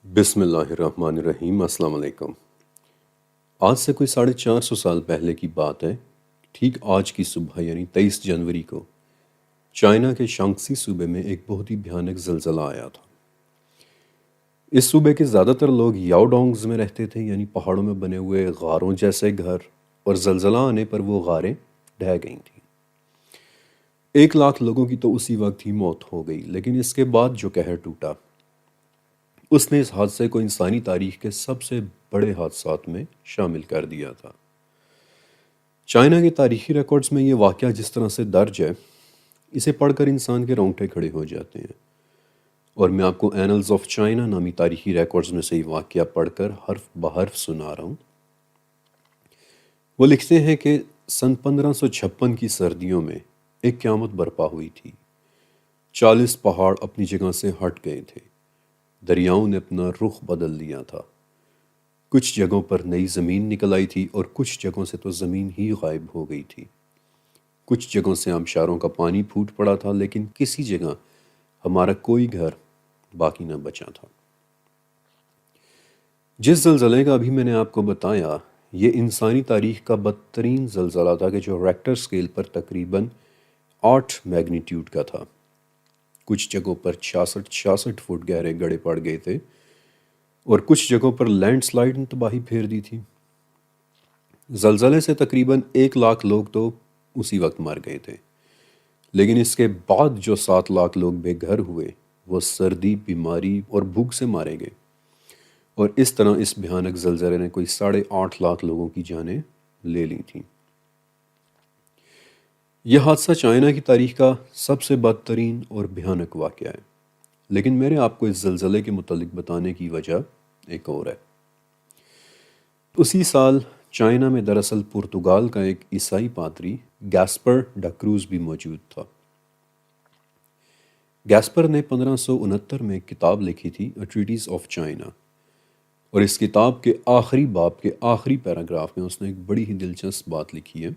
بسم اللہ الرحمن الرحیم۔ السلام علیکم۔ آج سے کوئی 450 سال پہلے کی بات ہے۔ ٹھیک آج کی صبح یعنی 23 جنوری کو چائنا کے شانگسی صوبے میں ایک بہت ہی بھیانک زلزلہ آیا تھا۔ اس صوبے کے زیادہ تر لوگ یاؤڈونگز میں رہتے تھے، یعنی پہاڑوں میں بنے ہوئے غاروں جیسے گھر، اور زلزلہ آنے پر وہ غاریں ڈھہ گئی تھیں۔ 1 لاکھ لوگوں کی تو اسی وقت ہی موت ہو گئی، لیکن اس کے بعد جو قہر ٹوٹا اس نے اس حادثے کو انسانی تاریخ کے سب سے بڑے حادثات میں شامل کر دیا تھا۔ چائنا کے تاریخی ریکارڈز میں یہ واقعہ جس طرح سے درج ہے، اسے پڑھ کر انسان کے رونگٹے کھڑے ہو جاتے ہیں، اور میں آپ کو اینلز آف چائنا نامی تاریخی ریکارڈز میں سے یہ واقعہ پڑھ کر حرف بحرف سنا رہا ہوں۔ وہ لکھتے ہیں کہ سن 1556 کی سردیوں میں ایک قیامت برپا ہوئی تھی۔ 40 پہاڑ اپنی جگہ سے ہٹ گئے تھے، دریاؤں نے اپنا رخ بدل لیا تھا، کچھ جگہوں پر نئی زمین نکل آئی تھی اور کچھ جگہوں سے تو زمین ہی غائب ہو گئی تھی۔ کچھ جگہوں سے آبشاروں کا پانی پھوٹ پڑا تھا، لیکن کسی جگہ ہمارا کوئی گھر باقی نہ بچا تھا۔ جس زلزلے کا ابھی میں نے آپ کو بتایا، یہ انسانی تاریخ کا بدترین زلزلہ تھا کہ جو ریکٹر سکیل پر تقریباً 8 میگنیٹیوڈ کا تھا۔ کچھ جگہوں پر 66 فٹ گہرے گڑھے پڑ گئے تھے، اور کچھ جگہوں پر لینڈ سلائڈ نے تباہی پھیر دی تھی۔ زلزلے سے تقریباً 1 لاکھ لوگ تو اسی وقت مر گئے تھے، لیکن اس کے بعد جو 7 لاکھ لوگ بے گھر ہوئے وہ سردی، بیماری اور بھوک سے مارے گئے، اور اس طرح اس بھیانک زلزلے نے کوئی 8.5 لاکھ لوگوں کی جانیں لے لی تھیں۔ یہ حادثہ چائنا کی تاریخ کا سب سے بدترین اور بھیانک واقعہ ہے، لیکن میرے آپ کو اس زلزلے کے متعلق بتانے کی وجہ ایک اور ہے۔ اسی سال چائنا میں دراصل پرتگال کا ایک عیسائی پادری گیسپر ڈا کروز بھی موجود تھا۔ گیسپر نے 1569 میں ایک کتاب لکھی تھی، اے ٹریٹیز آف چائنا، اور اس کتاب کے آخری باب کے آخری پیراگراف میں اس نے ایک بڑی ہی دلچسپ بات لکھی ہے۔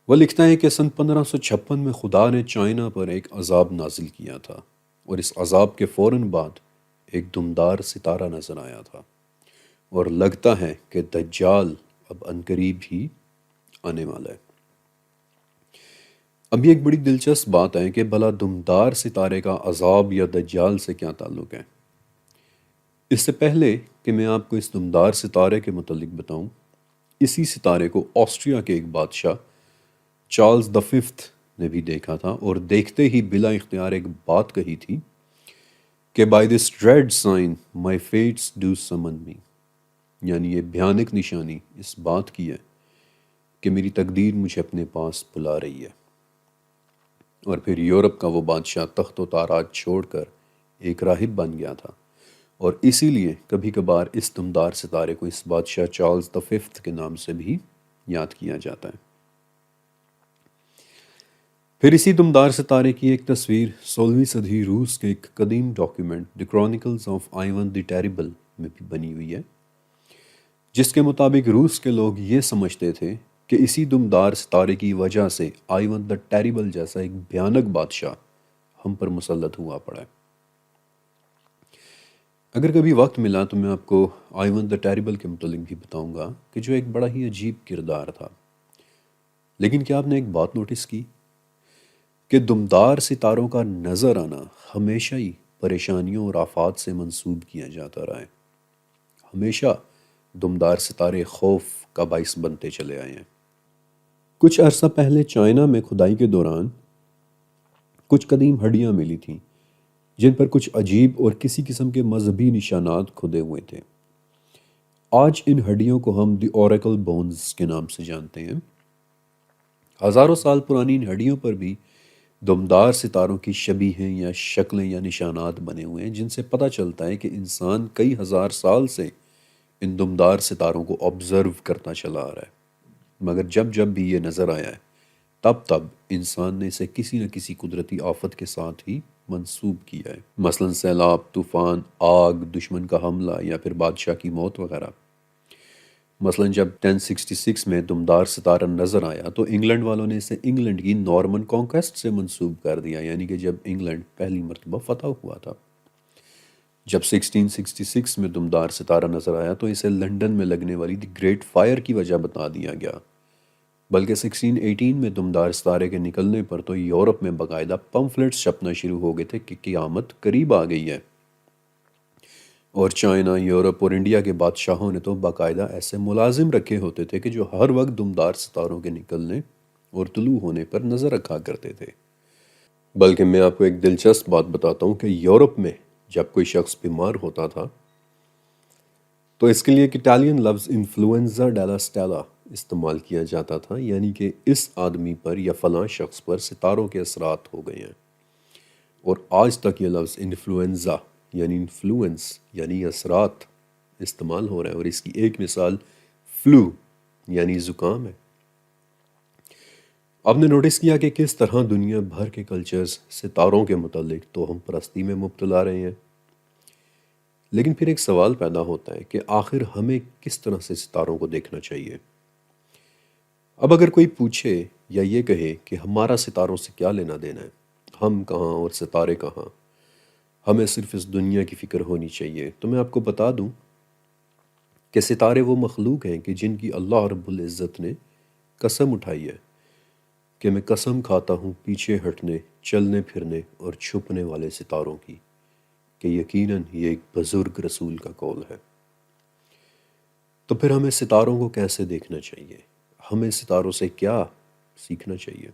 وہ لکھتا ہے کہ سن 1556 میں خدا نے چائنا پر ایک عذاب نازل کیا تھا، اور اس عذاب کے فوراً بعد ایک دمدار ستارہ نظر آیا تھا، اور لگتا ہے کہ دجال اب عنقریب ہی آنے والا ہے۔ اب یہ ایک بڑی دلچسپ بات ہے کہ بھلا دمدار ستارے کا عذاب یا دجال سے کیا تعلق ہے؟ اس سے پہلے کہ میں آپ کو اس دمدار ستارے کے متعلق بتاؤں، اسی ستارے کو آسٹریا کے ایک بادشاہ چارلز دی ففتھ نے بھی دیکھا تھا، اور دیکھتے ہی بلا اختیار ایک بات کہی تھی کہ by this dread sign my fates do summon me, یعنی یہ بھیانک نشانی اس بات کی ہے کہ میری تقدیر مجھے اپنے پاس بلا رہی ہے۔ اور پھر یورپ کا وہ بادشاہ تخت و تاراج چھوڑ کر ایک راہب بن گیا تھا، اور اسی لیے کبھی کبھار اس دمدار ستارے کو اس بادشاہ چارلز دی ففتھ کے نام سے بھی یاد کیا جاتا ہے۔ پھر اسی دمدار ستارے کی ایک تصویر 16ویں صدی روس کے ایک قدیم document the chronicles of Ivan the terrible میں بھی بنی ہوئی ہے، جس کے مطابق روس کے لوگ یہ سمجھتے تھے کہ اسی دمدار ستارے کی وجہ سے آئیون دی ٹیریبل جیسا ایک بھیانک بادشاہ ہم پر مسلط ہوا پڑا ہے۔ اگر کبھی وقت ملا تو میں آپ کو آئیون دی ٹیریبل کے متعلق بھی بتاؤں گا کہ جو ایک بڑا ہی عجیب کردار تھا۔ لیکن کیا آپ نے ایک بات نوٹس کی کہ دمدار ستاروں کا نظر آنا ہمیشہ ہی پریشانیوں اور آفات سے منسوب کیا جاتا رہا ہے؟ ہمیشہ دمدار ستارے خوف کا باعث بنتے چلے آئے ہیں۔ کچھ عرصہ پہلے چائنا میں کھدائی کے دوران کچھ قدیم ہڈیاں ملی تھیں، جن پر کچھ عجیب اور کسی قسم کے مذہبی نشانات کھدے ہوئے تھے۔ آج ان ہڈیوں کو ہم دی اوریکل بونز کے نام سے جانتے ہیں۔ ہزاروں سال پرانی ان ہڈیوں پر بھی دمدار ستاروں کی شبیہیں یا شکلیں یا نشانات بنے ہوئے ہیں، جن سے پتہ چلتا ہے کہ انسان کئی ہزار سال سے ان دمدار ستاروں کو آبزرو کرتا چلا آ رہا ہے، مگر جب جب بھی یہ نظر آیا ہے تب انسان نے اسے کسی نہ کسی قدرتی آفت کے ساتھ ہی منسوب کیا ہے، مثلا سیلاب، طوفان، آگ، دشمن کا حملہ، یا پھر بادشاہ کی موت وغیرہ۔ مثلا جب 1066 میں دمدار ستارہ نظر آیا تو انگلینڈ والوں نے اسے انگلینڈ کی نارمن کانکویسٹ سے منسوب کر دیا، یعنی کہ جب انگلینڈ پہلی مرتبہ فتح ہوا تھا۔ جب 1666 میں دمدار ستارہ نظر آیا تو اسے لندن میں لگنے والی دی گریٹ فائر کی وجہ بتا دیا گیا، بلکہ 1618 میں دمدار ستارے کے نکلنے پر تو یورپ میں باقاعدہ پمفلٹس چھپنا شروع ہو گئے تھے کہ قیامت قریب آ گئی ہے، اور چائنا، یورپ اور انڈیا کے بادشاہوں نے تو باقاعدہ ایسے ملازم رکھے ہوتے تھے کہ جو ہر وقت دمدار ستاروں کے نکلنے اور طلوع ہونے پر نظر رکھا کرتے تھے۔ بلکہ میں آپ کو ایک دلچسپ بات بتاتا ہوں کہ یورپ میں جب کوئی شخص بیمار ہوتا تھا تو اس کے لیے ایک اٹالین لفظ انفلوئنزا ڈیلا سٹیلا استعمال کیا جاتا تھا، یعنی کہ اس آدمی پر یا فلاں شخص پر ستاروں کے اثرات ہو گئے ہیں، اور آج تک یہ لفظ انفلوئنزا یعنی انفلوئنس یعنی اثرات استعمال ہو رہا ہے، اور اس کی ایک مثال فلو یعنی زکام ہے۔ آپ نے نوٹس کیا کہ کس طرح دنیا بھر کے کلچرز ستاروں کے متعلق توہم پرستی میں مبتلا رہے ہیں، لیکن پھر ایک سوال پیدا ہوتا ہے کہ آخر ہمیں کس طرح سے ستاروں کو دیکھنا چاہیے؟ اب اگر کوئی پوچھے یا یہ کہے کہ ہمارا ستاروں سے کیا لینا دینا ہے، ہم کہاں اور ستارے کہاں، ہمیں صرف اس دنیا کی فکر ہونی چاہیے، تو میں آپ کو بتا دوں کہ ستارے وہ مخلوق ہیں کہ جن کی اللہ رب العزت نے قسم اٹھائی ہے کہ میں قسم کھاتا ہوں پیچھے ہٹنے، چلنے پھرنے اور چھپنے والے ستاروں کی، کہ یقیناً یہ ایک بزرگ رسول کا قول ہے۔ تو پھر ہمیں ستاروں کو کیسے دیکھنا چاہیے؟ ہمیں ستاروں سے کیا سیکھنا چاہیے؟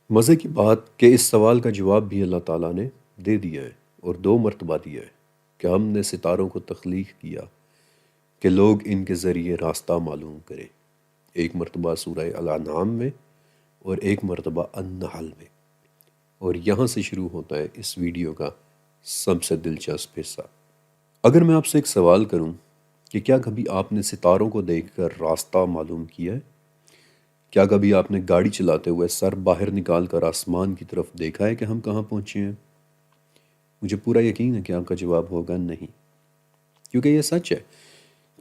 مزے کی بات کہ اس سوال کا جواب بھی اللہ تعالیٰ نے دے دیا ہے، اور 2 مرتبہ دیا ہے، کہ ہم نے ستاروں کو تخلیق کیا کہ لوگ ان کے ذریعے راستہ معلوم کریں، ایک مرتبہ سورہ الانعام میں اور ایک مرتبہ النحل میں، اور یہاں سے شروع ہوتا ہے اس ویڈیو کا سب سے دلچسپ حصہ۔ اگر میں آپ سے ایک سوال کروں کہ کیا کبھی آپ نے ستاروں کو دیکھ کر راستہ معلوم کیا ہے؟ کیا کبھی آپ نے گاڑی چلاتے ہوئے سر باہر نکال کر آسمان کی طرف دیکھا ہے کہ ہم کہاں پہنچے ہیں؟ مجھے پورا یقین ہے کہ آپ کا جواب ہوگا نہیں، کیونکہ یہ سچ ہے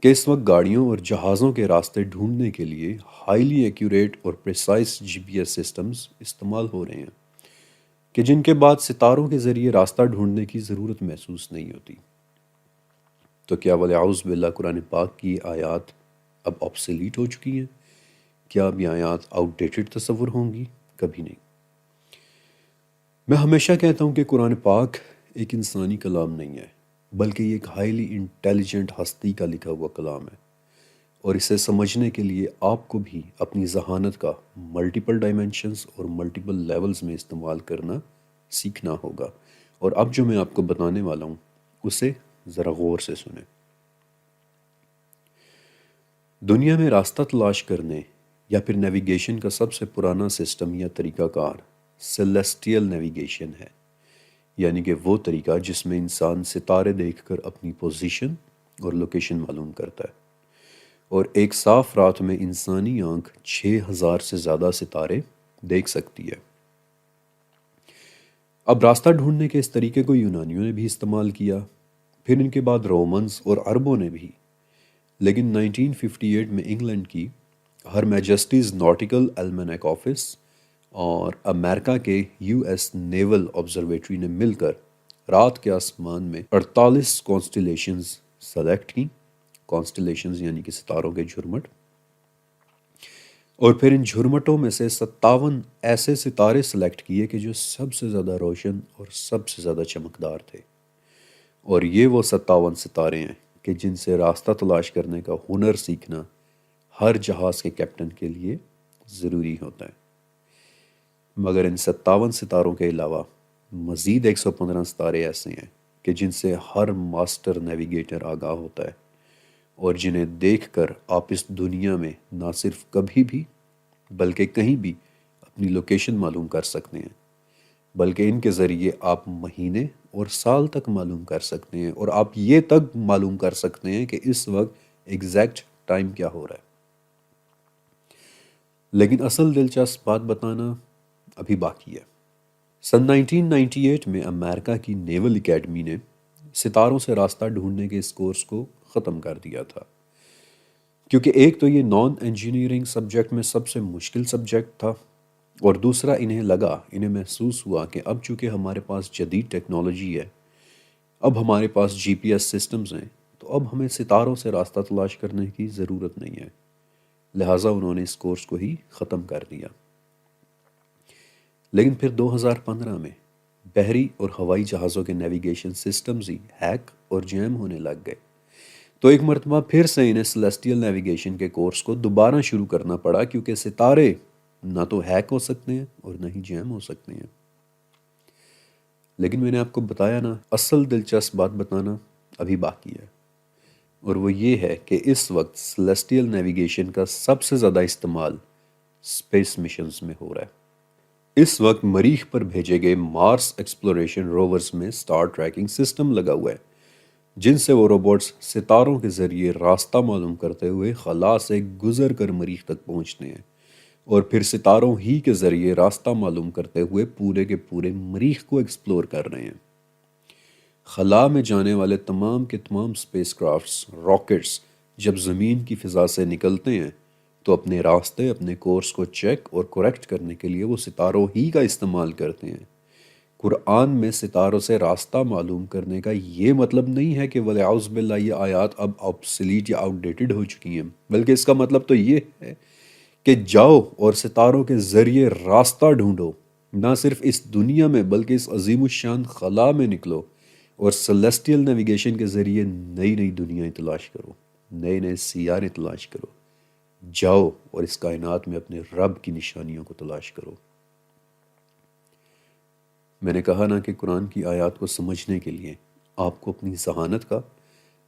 کہ اس وقت گاڑیوں اور جہازوں کے راستے ڈھونڈنے کے لیے ہائیلی ایکیوریٹ اور پریسائز GPS سسٹمز استعمال ہو رہے ہیں، کہ جن کے بعد ستاروں کے ذریعے راستہ ڈھونڈنے کی ضرورت محسوس نہیں ہوتی۔ تو کیا ولیعوذ باللہ قرآن پاک کی آیات اب آبسلیٹ ہو چکی ہیں؟ کیا اب یہ آیات آؤٹ ڈیٹڈ تصور ہوں گی؟ کبھی نہیں۔ میں ہمیشہ کہتا ہوں کہ قرآن پاک ایک انسانی کلام نہیں ہے، بلکہ یہ ایک ہائیلی انٹیلیجنٹ ہستی کا لکھا ہوا کلام ہے، اور اسے سمجھنے کے لیے آپ کو بھی اپنی ذہانت کا ملٹیپل ڈائمینشنز اور ملٹیپل لیولز میں استعمال کرنا سیکھنا ہوگا، اور اب جو میں آپ کو بتانے والا ہوں اسے ذرا غور سے سنیں۔ دنیا میں راستہ تلاش کرنے یا پھر نیویگیشن کا سب سے پرانا سسٹم یا طریقہ کار سیلیسٹیل نیویگیشن ہے، یعنی کہ وہ طریقہ جس میں انسان ستارے دیکھ کر اپنی پوزیشن اور لوکیشن معلوم کرتا ہے، اور ایک صاف رات میں انسانی آنکھ 6000 سے زیادہ ستارے دیکھ سکتی ہے۔ اب راستہ ڈھونڈنے کے اس طریقے کو یونانیوں نے بھی استعمال کیا، پھر ان کے بعد رومنز اور عربوں نے بھی، لیکن 1958 میں انگلینڈ کی ہر میجسٹیز ناٹیکل المنیک آفس اور امریکہ کے US نیول آبزرویٹری نے مل کر رات کے آسمان میں 48 کانسٹیلیشنز سلیکٹ کی، کانسٹیلیشنز یعنی کہ ستاروں کے جھرمٹ، اور پھر ان جھرمٹوں میں سے 57 ایسے ستارے سلیکٹ کیے کہ جو سب سے زیادہ روشن اور سب سے زیادہ چمکدار تھے، اور یہ وہ 57 ستارے ہیں کہ جن سے راستہ تلاش کرنے کا ہنر سیکھنا ہر جہاز کے کیپٹن کے لیے ضروری ہوتا ہے۔ مگر ان 57 ستاروں کے علاوہ مزید 115 ستارے ایسے ہیں کہ جن سے ہر ماسٹر نیویگیٹر آگاہ ہوتا ہے، اور جنہیں دیکھ کر آپ اس دنیا میں نہ صرف کبھی بھی بلکہ کہیں بھی اپنی لوکیشن معلوم کر سکتے ہیں، بلکہ ان کے ذریعے آپ مہینے اور سال تک معلوم کر سکتے ہیں، اور آپ یہ تک معلوم کر سکتے ہیں کہ اس وقت ایگزیکٹ ٹائم کیا ہو رہا ہے۔ لیکن اصل دلچسپ بات بتانا ابھی باقی ہے۔ سن 1998 میں امریکہ کی نیول اکیڈمی نے ستاروں سے راستہ ڈھونڈنے کے اس کورس کو ختم کر دیا تھا، کیونکہ ایک تو یہ نان انجینئرنگ سبجیکٹ میں سب سے مشکل سبجیکٹ تھا، اور دوسرا انہیں محسوس ہوا کہ اب چونکہ ہمارے پاس جدید ٹیکنالوجی ہے اب ہمارے پاس جی پی ایس سسٹمز ہیں، تو اب ہمیں ستاروں سے راستہ تلاش کرنے کی ضرورت نہیں ہے، لہٰذا انہوں نے اس کورس کو ہی ختم کر دیا۔ لیکن پھر 2015 میں بحری اور ہوائی جہازوں کے نیویگیشن سسٹمز ہی ہیک اور جیم ہونے لگ گئے، تو ایک مرتبہ پھر سے انہیں سیلیسٹیل نیویگیشن کے کورس کو دوبارہ شروع کرنا پڑا، کیونکہ ستارے نہ تو ہیک ہو سکتے ہیں اور نہ ہی جیم ہو سکتے ہیں۔ لیکن میں نے آپ کو بتایا نا، اصل دلچسپ بات بتانا ابھی باقی ہے، اور وہ یہ ہے کہ اس وقت سیلیسٹیل نیویگیشن کا سب سے زیادہ استعمال اسپیس مشنز میں ہو رہا ہے۔ اس وقت مریخ پر بھیجے گئے مارس ایکسپلوریشن روورز میں سٹار ٹریکنگ سسٹم لگا ہوا ہے، جن سے وہ روبوٹس ستاروں کے ذریعے راستہ معلوم کرتے ہوئے خلا سے گزر کر مریخ تک پہنچتے ہیں، اور پھر ستاروں ہی کے ذریعے راستہ معلوم کرتے ہوئے پورے کے پورے مریخ کو ایکسپلور کر رہے ہیں۔ خلا میں جانے والے تمام کے تمام اسپیس کرافٹس، راکٹس جب زمین کی فضا سے نکلتے ہیں تو اپنے راستے، اپنے کورس کو چیک اور کریکٹ کرنے کے لیے وہ ستاروں ہی کا استعمال کرتے ہیں۔ قرآن میں ستاروں سے راستہ معلوم کرنے کا یہ مطلب نہیں ہے کہ وَلِعَوْذ بِاللَّہ یہ آیات اب آبسلیٹ یا آؤٹ ڈیٹڈ ہو چکی ہیں، بلکہ اس کا مطلب تو یہ ہے کہ جاؤ اور ستاروں کے ذریعے راستہ ڈھونڈو، نہ صرف اس دنیا میں بلکہ اس عظیم الشان خلا میں نکلو اور سیلیسٹیل نیویگیشن کے ذریعے نئی نئی دنیایں تلاش کرو، نئے نئے سیارے تلاش کرو، جاؤ اور اس کائنات میں اپنے رب کی نشانیوں کو تلاش کرو۔ میں نے کہا نا کہ قرآن کی آیات کو سمجھنے کے لیے آپ کو اپنی ذہانت کا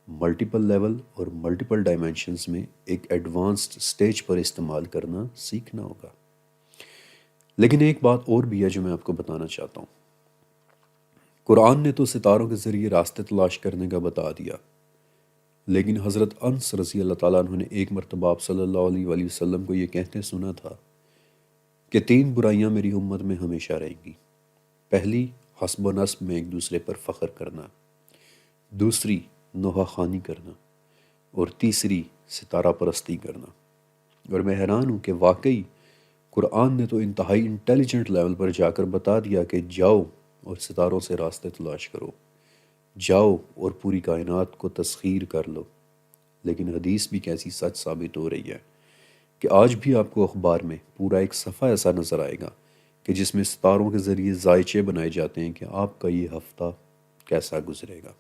ملٹیپل لیول اور ملٹیپل ڈائمینشنز میں ایک ایڈوانسڈ سٹیج پر استعمال کرنا سیکھنا ہوگا۔ لیکن ایک بات اور بھی ہے جو میں آپ کو بتانا چاہتا ہوں۔ قرآن نے تو ستاروں کے ذریعے راستے تلاش کرنے کا بتا دیا، لیکن حضرت انس رضی اللہ تعالیٰ عنہ نے ایک مرتبہ آپ صلی اللہ علیہ وآلہ وسلم کو یہ کہتے سنا تھا کہ 3 برائیاں میری امت میں ہمیشہ رہیں گی۔ پہلی، حسب و نسب میں ایک دوسرے پر فخر کرنا، دوسری نوحہ خوانی کرنا، اور تیسری ستارہ پرستی کرنا۔ اور میں حیران ہوں کہ واقعی قرآن نے تو انتہائی انٹیلیجنٹ لیول پر جا کر بتا دیا کہ جاؤ اور ستاروں سے راستے تلاش کرو، جاؤ اور پوری کائنات کو تسخیر کر لو۔ لیکن حدیث بھی کیسی سچ ثابت ہو رہی ہے کہ آج بھی آپ کو اخبار میں پورا ایک صفحہ ایسا نظر آئے گا کہ جس میں ستاروں کے ذریعے ذائچے بنائے جاتے ہیں کہ آپ کا یہ ہفتہ کیسا گزرے گا۔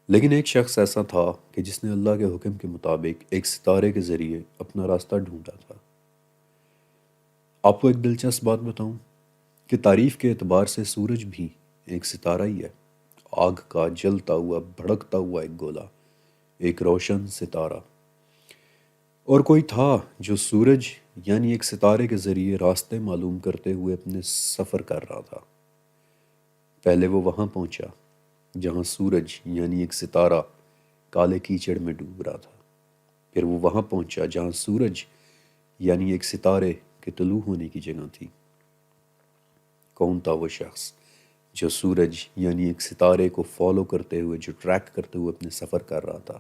لیکن ایک شخص ایسا تھا کہ جس نے اللہ کے حکم کے مطابق ایک ستارے کے ذریعے اپنا راستہ ڈھونڈا تھا۔ آپ کو ایک دلچسپ بات بتاؤں کہ تعریف کے اعتبار سے سورج بھی ایک ستارہ ہی ہے، آگ کا جلتا ہوا بھڑکتا ہوا ایک گولا، ایک روشن ستارہ۔ اور کوئی تھا جو سورج یعنی ایک ستارے کے ذریعے راستے معلوم کرتے ہوئے اپنے سفر کر رہا تھا۔ پہلے وہ وہاں پہنچا جہاں سورج یعنی ایک ستارہ کالے کیچڑ میں ڈوب رہا تھا، پھر وہ وہاں پہنچا جہاں سورج یعنی ایک ستارے کے طلوع ہونے کی جگہ تھی۔ کون تھا وہ شخص جو سورج یعنی ایک ستارے کو فالو کرتے ہوئے، جو ٹریک کرتے ہوئے اپنے سفر کر رہا تھا؟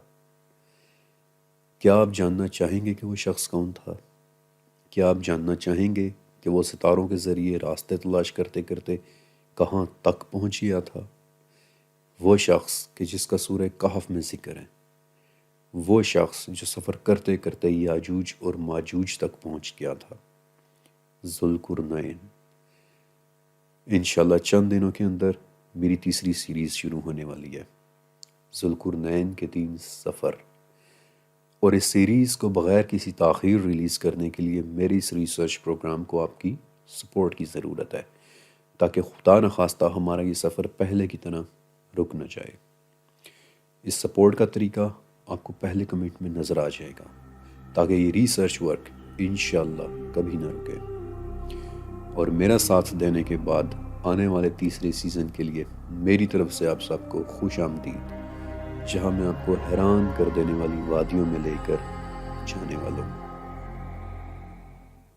کیا آپ جاننا چاہیں گے کہ وہ شخص کون تھا؟ کیا آپ جاننا چاہیں گے کہ وہ ستاروں کے ذریعے راستے تلاش کرتے کرتے کہاں تک پہنچ گیا تھا؟ وہ شخص کہ جس کا سورہ کہف میں ذکر ہے، وہ شخص جو سفر کرتے کرتے یاجوج اور ماجوج تک پہنچ گیا تھا، ذوالقرنین۔ انشاءاللہ چند دنوں کے اندر میری تیسری سیریز شروع ہونے والی ہے، ذوالقرنین کے 3 سفر۔ اور اس سیریز کو بغیر کسی تاخیر ریلیز کرنے کے لیے میری اس ریسرچ پروگرام کو آپ کی سپورٹ کی ضرورت ہے، تاکہ خدا نخواستہ ہمارا یہ سفر پہلے کی طرح رک نہ جائے۔ اس سپورٹ کا طریقہ آپ کو پہلے کمنٹ میں نظر آ جائے گا، تاکہ یہ ریسرچ ورک انشاءاللہ کبھی نہ رکے۔ اور میرا ساتھ دینے کے بعد آنے والے تیسرے سیزن کے لیے میری طرف سے آپ سب کو خوش آمدید، جہاں میں آپ کو حیران کر دینے والی وادیوں میں لے کر جانے والا ہوں۔